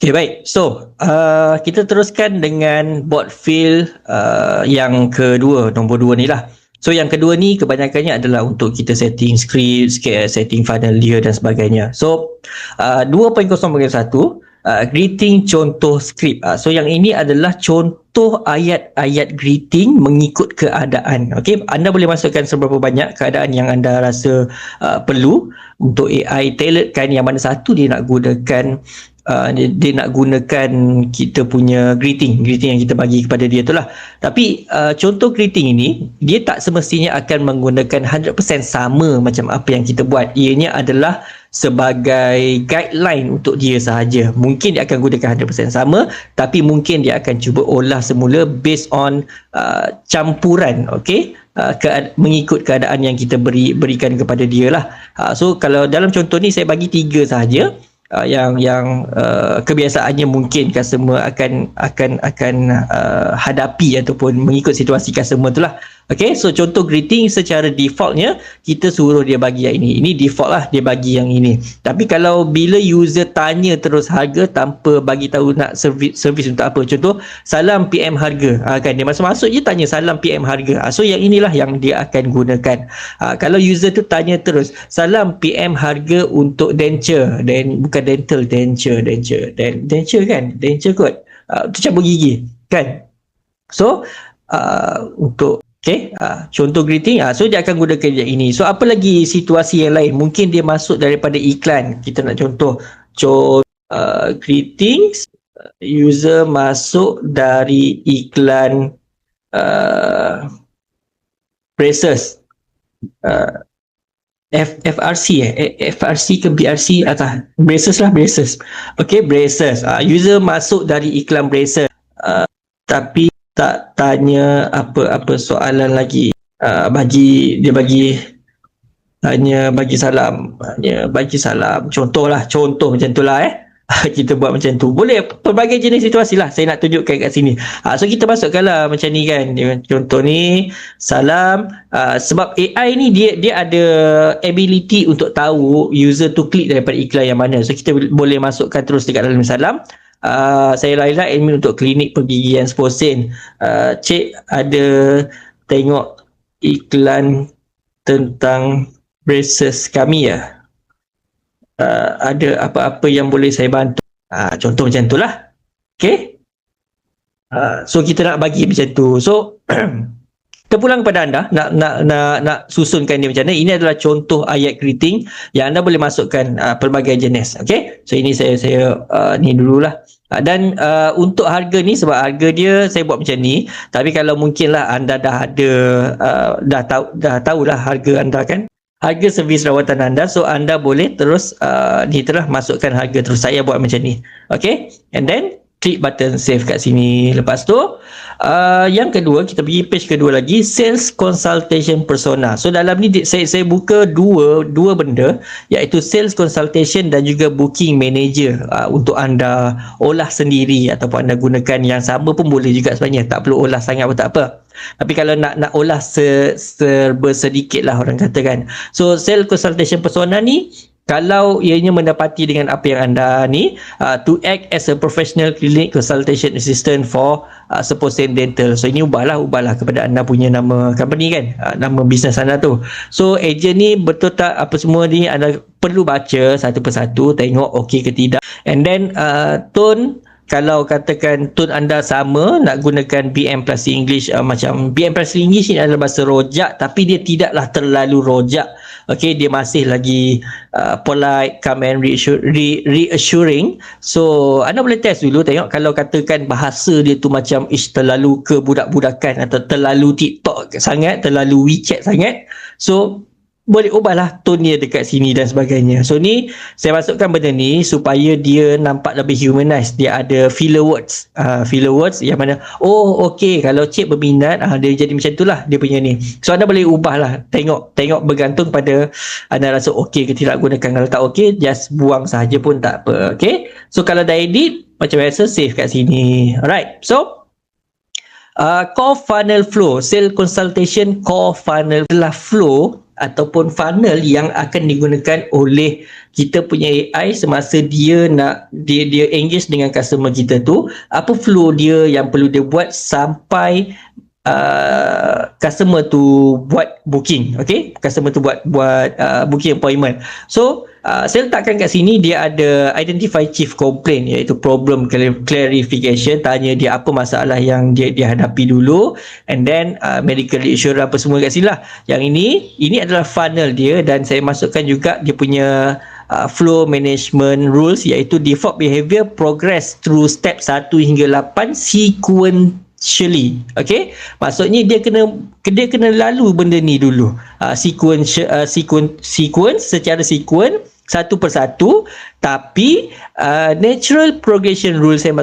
Okay, baik. So, kita teruskan dengan bot fill yang kedua, nombor 2 ni lah. So, yang kedua ni kebanyakannya adalah untuk kita setting script, setting funnel dia dan sebagainya. So, 2.0.1, greeting contoh script. So, yang ini adalah contoh ayat-ayat greeting mengikut keadaan. Okay, anda boleh masukkan seberapa banyak keadaan yang anda rasa perlu untuk AI tailoredkan yang mana satu dia nak gunakan dia nak gunakan kita punya greeting yang kita bagi kepada dia tu lah. Tapi contoh greeting ini dia tak semestinya akan menggunakan 100% sama macam apa yang kita buat. Ianya adalah sebagai guideline untuk dia sahaja. Mungkin dia akan gunakan 100% sama, tapi mungkin dia akan cuba olah semula based on campuran, okay? Mengikut keadaan yang kita berikan kepada dia lah. So kalau dalam contoh ni saya bagi 3 sahaja. Yang kebiasaannya mungkin customer akan hadapi ataupun mengikut situasi customer tu lah. Okay, so contoh greeting secara defaultnya kita suruh dia bagi yang ini. Ini default lah, dia bagi yang ini. Tapi kalau bila user tanya terus harga tanpa bagi tahu nak servis untuk apa, contoh salam PM harga, kan dia masuk je tanya salam PM harga. So yang inilah yang dia akan gunakan. Kalau user tu tanya terus salam PM harga untuk denture, dan bukan dental, denture kan, denture kot, tu cabut gigi kan. So untuk contoh greeting, so dia akan gunakan yang ini. So apa lagi situasi yang lain, mungkin dia masuk daripada iklan. Kita nak contoh greetings, user masuk dari iklan braces, FRC FRC ke BRC atau braces lah, braces. Okay, braces, user masuk dari iklan braces, tapi tak tanya apa-apa soalan lagi. Hanya bagi salam. Contoh macam tu lah kita buat macam tu. Boleh pelbagai jenis situasi lah saya nak tunjukkan kat sini. So kita masukkan lah macam ni kan. Contoh ni salam, sebab AI ni dia ada ability untuk tahu user tu klik daripada iklan yang mana. So kita boleh masukkan terus dekat dalam salam. Saya Laila, admin untuk klinik pergigian Sposen. Cik ada tengok iklan tentang braces kami ya? Ada apa-apa yang boleh saya bantu? Contoh macam tu lah. Okay, so kita nak bagi macam tu. So terpulang kepada anda nak susunkan dia macam mana. Ini adalah contoh ayat greeting yang anda boleh masukkan pelbagai jenis. Okay, so ini saya ni dululah. Dan untuk harga ni, sebab harga dia saya buat macam ni, tapi kalau mungkinlah anda dah ada dah tahulah harga anda kan, harga servis rawatan anda, so anda boleh terus masukkan harga terus. Saya buat macam ni. Okay, and then klik button save kat sini. Lepas tu yang kedua, kita pergi page kedua lagi, sales consultation persona. So dalam ni saya buka dua benda, iaitu sales consultation dan juga booking manager. Untuk anda olah sendiri ataupun anda gunakan yang sama pun boleh juga sebenarnya, tak perlu olah sangat pun tak apa. Tapi kalau nak olah serba sedikit lah orang kata kan. So sales consultation persona ni, kalau ianya mendapati dengan apa yang anda ni, to act as a professional clinic consultation assistant for Sposen Dental. So ini ubahlah kepada anda punya nama company kan, nama bisnes anda tu. So agent ni betul tak apa semua ni anda perlu baca satu persatu, tengok okey ke tidak. And then tone, kalau katakan tone anda sama, nak gunakan BM plus English, macam BM plus English ni adalah bahasa rojak, tapi dia tidaklah terlalu rojak. Okay, dia masih lagi polite, calm and reassuring. So anda boleh test dulu, tengok kalau katakan bahasa dia tu macam terlalu kebudak-budakan atau terlalu TikTok sangat, terlalu WeChat sangat, so boleh ubahlah tone dia dekat sini dan sebagainya. So ni saya masukkan benda ni supaya dia nampak lebih humanized. Dia ada filler words yang mana okey, kalau cik berminat, dia jadi macam tu lah dia punya ni. So anda boleh ubahlah, tengok bergantung pada anda rasa okey ke tidak gunakan. Kalau tak okey, just buang sahaja pun tak apa. Okay, so kalau dah edit macam biasa, save kat sini. Alright, so core funnel flow, sales consultation core funnel adalah flow ataupun funnel yang akan digunakan oleh kita punya AI semasa dia engage dengan customer kita tu. Apa flow dia yang perlu dia buat sampai customer tu buat booking, okay? Customer tu buat booking appointment. So saya letakkan kat sini dia ada identify chief complaint, iaitu problem clarification, tanya dia apa masalah yang dia hadapi dulu, and then medical insurance apa semua kat sini lah. Yang ini adalah funnel dia, dan saya masukkan juga dia punya flow management rules, iaitu default behavior progress through step 1 hingga 8 sequentially. Okay, maksudnya dia kena lalu benda ni dulu, sequence secara sequence satu persatu, tapi natural progression rule saya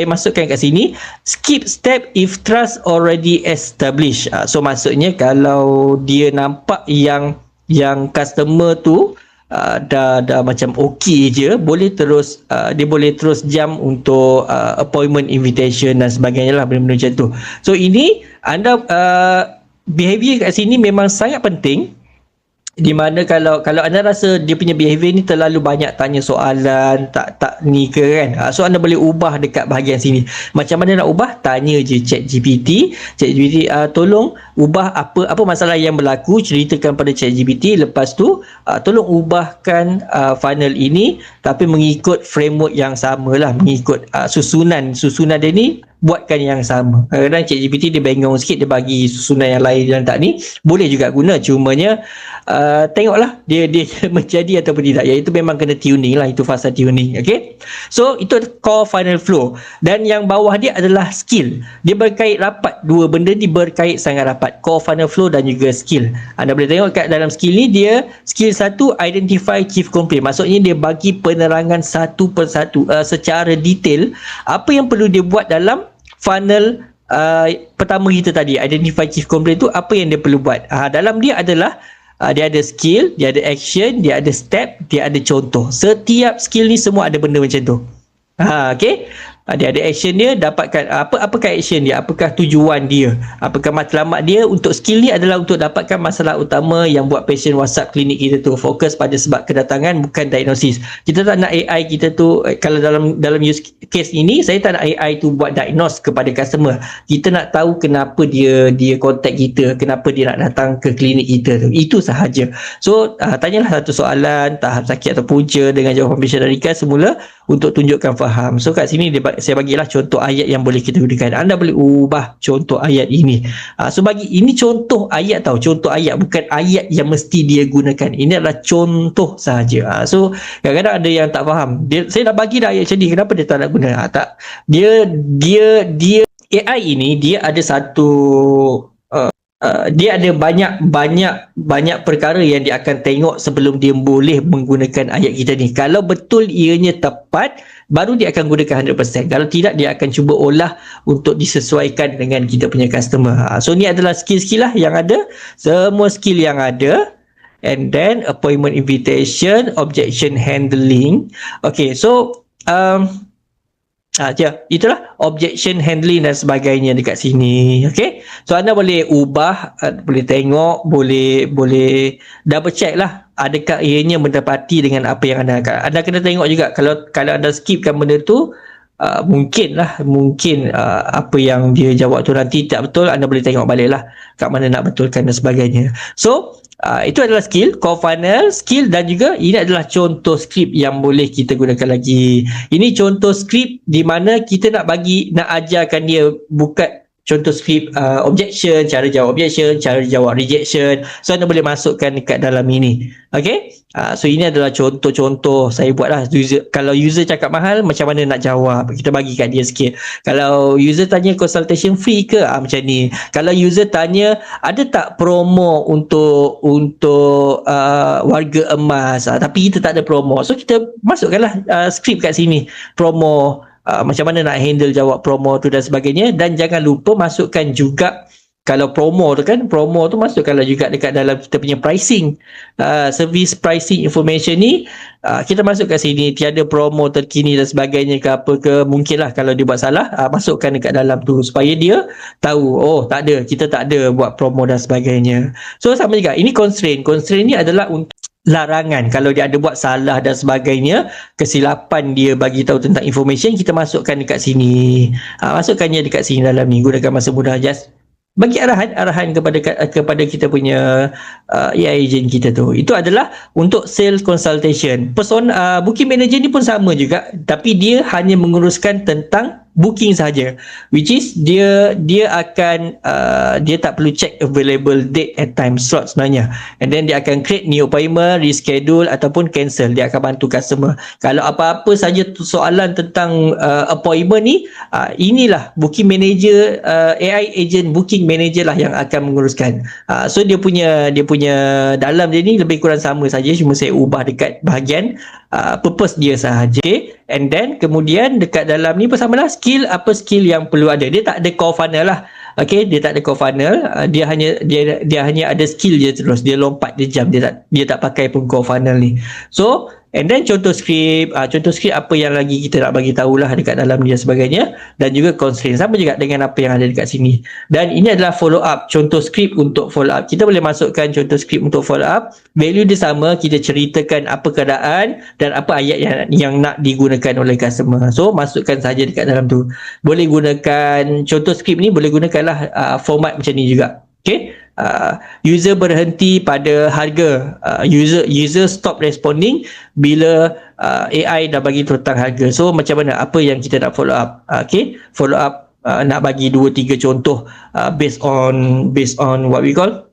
masukkan kat sini, skip step if trust already established. So maksudnya kalau dia nampak yang customer tu dah macam okey je, dia boleh terus jump untuk appointment invitation dan sebagainya lah, benda-benda macam tu. So ini anda behavior kat sini memang sangat penting, di mana kalau anda rasa dia punya behavior ni terlalu banyak tanya soalan, tak ni ke kan, so anda boleh ubah dekat bahagian sini. Macam mana nak ubah? Tanya je ChatGPT, tolong ubah apa masalah yang berlaku, ceritakan pada ChatGPT, lepas tu tolong ubahkan funnel ini tapi mengikut framework yang sama lah, mengikut susunan dia ni, buatkan yang sama. Kadang-kadang ChatGPT dia bengong sikit, dia bagi susunan yang lain yang tak ni, boleh juga guna, cumanya tengoklah dia menjadi ataupun tidak, iaitu memang kena tuning lah, itu fasa tuning. Okay, so itu core funnel flow, dan yang bawah dia adalah skill. Dia berkait rapat, dua benda ni berkait sangat rapat, core funnel flow dan juga skill. Anda boleh tengok kat dalam skill ni, dia skill 1 identify chief complaint, maksudnya dia bagi penerangan satu persatu secara detail apa yang perlu dia buat dalam funnel pertama kita tadi, identify chief complaint tu, apa yang dia perlu buat. Dalam dia adalah dia ada skill, dia ada action, dia ada step, dia ada contoh. Setiap skill ni semua ada benda macam tu. Okay, dia ada action dia, dapatkan apakah action dia, apakah tujuan dia, apakah matlamat dia. Untuk skill ni adalah untuk dapatkan masalah utama yang buat patient WhatsApp klinik kita tu, fokus pada sebab kedatangan, bukan diagnosis. Kita tak nak AI kita tu, kalau dalam use case ini, saya tak nak AI tu buat diagnose kepada customer. Kita nak tahu kenapa dia contact kita, kenapa dia nak datang ke klinik kita tu, itu sahaja. So tanyalah satu soalan, tahap sakit atau punca, dengan jawapan patient ringkas semula untuk tunjukkan faham. So kat sini saya bagilah contoh ayat yang boleh kita gunakan. Anda boleh ubah contoh ayat ini. So ini contoh ayat tau, contoh ayat, bukan ayat yang mesti dia gunakan. Ini adalah contoh sahaja. So kadang-kadang ada yang tak faham. Saya dah bagi dah ayat macam ni, kenapa dia tak nak guna? Tak. Dia AI ini dia ada satu dia ada banyak perkara yang dia akan tengok sebelum dia boleh menggunakan ayat kita ni. Kalau betul ianya tepat, baru dia akan gunakan 100%. Kalau tidak, dia akan cuba olah untuk disesuaikan dengan kita punya customer. So ni adalah skill-skill lah yang ada, semua skill yang ada. And then appointment invitation, objection handling. Okay, so itulah objection handling dan sebagainya dekat sini. Okay, so anda boleh ubah, boleh tengok, boleh double check lah, adakah ianya mendapati dengan apa yang anda kena tengok juga. Kalau anda skipkan benda tu, mungkin apa yang dia jawab tu nanti tak betul, anda boleh tengok balik lah kat mana nak betulkan dan sebagainya. So itu adalah skill, core funnel, skill, dan juga ini adalah contoh skrip yang boleh kita gunakan lagi. Ini contoh skrip di mana kita nak ajarkan dia buka contoh skrip objection, cara jawab objection, cara jawab rejection. So anda boleh masukkan dekat dalam ini. Okay, so ini adalah contoh-contoh saya buat lah. Kalau user cakap mahal, macam mana nak jawab, kita bagi kat dia sikit. Kalau user tanya consultation free ke, macam ni. Kalau user tanya ada tak promo untuk warga emas, tapi kita tak ada promo, so kita masukkanlah skrip kat sini, promo, macam mana nak handle jawab promo tu dan sebagainya. Dan jangan lupa masukkan juga Kalau promo tu kan, promo tu masukkanlah juga dekat dalam kita punya pricing, service pricing information ni, kita masuk kat sini, tiada promo terkini dan sebagainya ke apa ke, mungkinlah kalau dia buat salah, masukkan dekat dalam tu supaya dia tahu, oh tak ada, kita tak ada buat promo dan sebagainya. So sama juga, ini constraint ni adalah untuk larangan. Kalau dia ada buat salah dan sebagainya, kesilapan dia bagi tahu tentang information, kita masukkan dekat sini, masukkannya dekat sini dalam ni, gunakan masa mudah, just bagi arahan kepada kita punya AI agent kita tu. Itu adalah untuk sales consultation. Booking manager ni pun sama juga, tapi dia hanya menguruskan tentang booking saja, which is dia akan dia tak perlu check available date and time slot sebenarnya, and then dia akan create new appointment, reschedule ataupun cancel. Dia akan bantu customer. Kalau apa-apa saja soalan tentang appointment ni, inilah booking manager, AI agent booking manager lah yang akan menguruskan. So dia punya dalam dia ni lebih kurang sama saja, cuma saya ubah dekat bahagian purpose dia sahaja. Okay? And then kemudian dekat dalam ni pun samalah, apa skill yang perlu ada. Dia tak ada core funnel lah. Okay, dia tak ada core funnel, dia hanya ada skill je terus, dia lompat, dia jump, dia tak pakai pun core funnel ni. So and then contoh skrip apa yang lagi kita nak bagi tahulah dekat dalam dia sebagainya, dan juga constraint sama juga dengan apa yang ada dekat sini. Dan ini adalah follow up, contoh skrip untuk follow up. Kita boleh masukkan contoh skrip untuk follow up, value dia sama, kita ceritakan apa keadaan dan apa ayat yang nak digunakan oleh customer. So masukkan saja dekat dalam tu. Boleh gunakan contoh skrip ni, boleh gunakanlah format macam ni juga. Okay, user berhenti pada harga, user stop responding bila AI dah bagi tentang harga. So macam mana, apa yang kita nak follow up? Okay, follow up nak bagi 2-3 contoh based on what we call,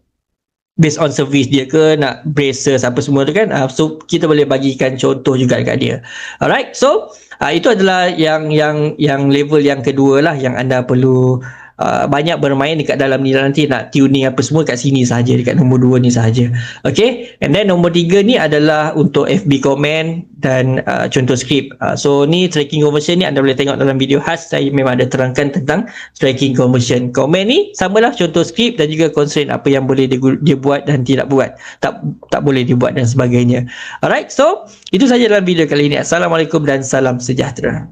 based on service dia ke, nak braces apa semua tu kan. So kita boleh bagikan contoh juga dekat dia. Alright, so itu adalah yang level yang kedua lah, yang anda perlu banyak bermain dekat dalam ni. Nanti nak tuning apa semua kat sini sahaja, dekat nombor 2 ni sahaja. Okay, and then nombor 3 ni adalah untuk FB comment dan contoh skrip. So ni tracking conversion ni anda boleh tengok dalam video khas, saya memang ada terangkan tentang tracking conversion. Comment ni samalah, contoh skrip dan juga constraint, apa yang boleh dia buat dan tidak buat, tak boleh dibuat dan sebagainya. Alright, so itu saja dalam video kali ini. Assalamualaikum dan salam sejahtera.